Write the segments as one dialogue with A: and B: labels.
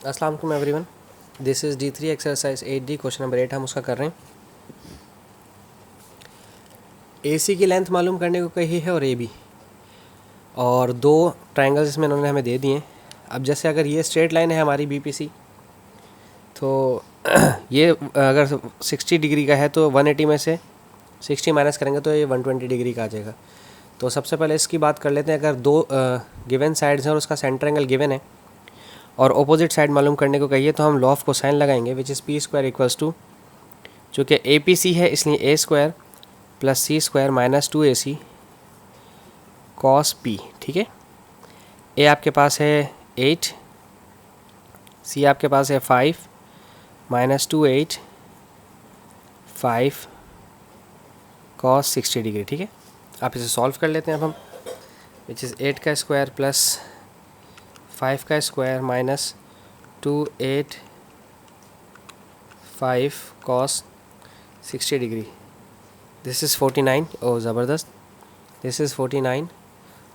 A: अस्सलाम वालेकुम everyone, this is D3 exercise 8D question number 8 हम उसका कर रहे हैं। AC की लेंथ मालूम करने को कही है और AB, और दो ट्रायंगल्स इसमें इन्होंने हमें दे दिए हैं। अब जैसे अगर ये स्ट्रेट लाइन है हमारी BPC, तो ये अगर 60 डिग्री का है तो 180 में से 60 माइनस करेंगे तो ये 120 डिग्री का आ जाएगा। तो सबसे पहले इसकी बात कर लेते हैं। अगर दो गिवन साइड्स हैं और उसका सेंटर एंगल गिवन है और अपोजिट साइड मालूम करने को कहिए, तो हम लॉ ऑफ कोसाइन लगाएंगे, which is P square equals to, चूँकि APC है इसलिए A square plus C square minus 2AC cos P। ठीक है, A आपके पास है 8, C आपके पास है 5 माइनस 2 8 5 कॉस 60 डिग्री। ठीक है, आप इसे सॉल्व कर लेते हैं अब हम, विच इज़ 8 का स्क्वायर प्लस 5 का square minus 2 8 5 cos 60 degree. This is 49। ओ ज़बरदस्त, दिस इज़ 49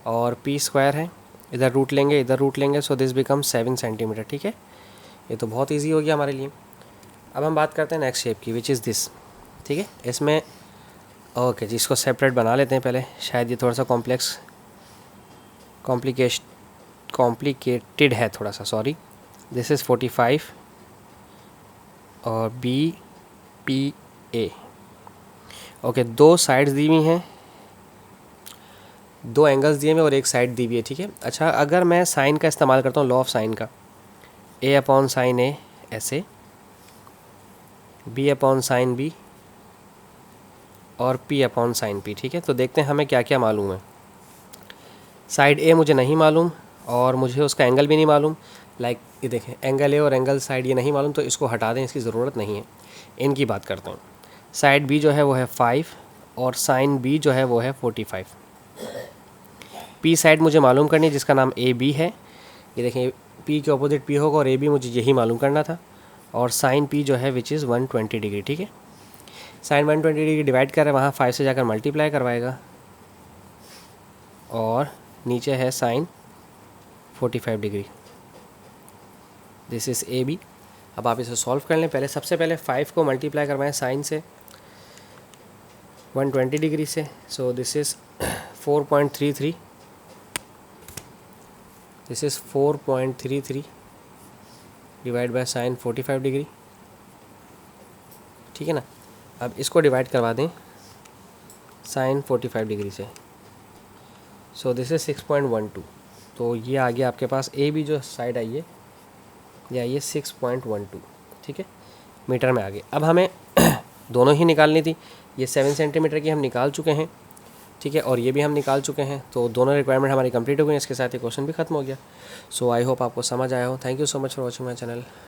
A: और P स्क्वायर है, इधर रूट लेंगे इधर रूट लेंगे, सो दिस बिकम 7 सेंटीमीटर। ठीक है, ये तो बहुत इजी हो गया हमारे लिए। अब हम बात करते हैं नेक्स्ट शेप की, विच इज़ दिस। ठीक है, इसमें ओके जी, इसको सेपरेट बना लेते हैं पहले, शायद ये थोड़ा सा कॉम्प्लिकेटेड है थोड़ा सा, सॉरी। दिस इज़ 45 और BPA। ओके, दो साइड्स दी हुई हैं, दो एंगल्स दिए हुए और एक साइड दी हुई है। ठीक है, अच्छा अगर मैं साइन का इस्तेमाल करता हूँ, लॉ ऑफ साइन का, A अपॉन साइन A ऐसे, B अपॉन साइन B और P अपॉन साइन P। ठीक है, तो देखते हैं हमें क्या क्या मालूम है। साइड A मुझे नहीं मालूम और मुझे उसका एंगल भी नहीं मालूम। लाइक ये देखें, एंगल A और एंगल साइड ये नहीं मालूम, तो इसको हटा दें, इसकी ज़रूरत नहीं है। इनकी बात करते हैं। साइड B जो है वो है 5 और साइन B जो है वो है 45। P साइड मुझे मालूम करनी है, जिसका नाम AB है। ये देखें, P के अपोजिट P होगा और AB मुझे यही मालूम करना था। और साइन P जो है विच इज़ 120 डिग्री। ठीक है, साइन 120 डिग्री डिवाइड कर रहे हैं, वहाँ 5 से जाकर मल्टीप्लाई करवाएगा और नीचे है sine 45 degree. This is AB। अब आप इसे सॉल्व कर लें। पहले सबसे पहले 5 को मल्टीप्लाई करवाएं साइन से 120 डिग्री से, so this is 4.33, this is 4.33 divide by sine 45 degree. ठीक है ना, अब इसको डिवाइड करवा दें साइन 45 डिग्री से, सो दिस इज़ 6.12। तो ये आ गया आपके पास AB जो साइड आई है, ये आई है 6.12। ठीक है, मीटर में आ गए। अब हमें दोनों ही निकालनी थी। ये 7 सेंटीमीटर की हम निकाल चुके हैं। ठीक है, और ये भी हम निकाल चुके हैं, तो दोनों रिक्वायरमेंट हमारी कंप्लीट हो गई। इसके साथ ये क्वेश्चन भी खत्म हो गया। सो आई होप आपको समझ आया हो। Thank you so much for watching my channel.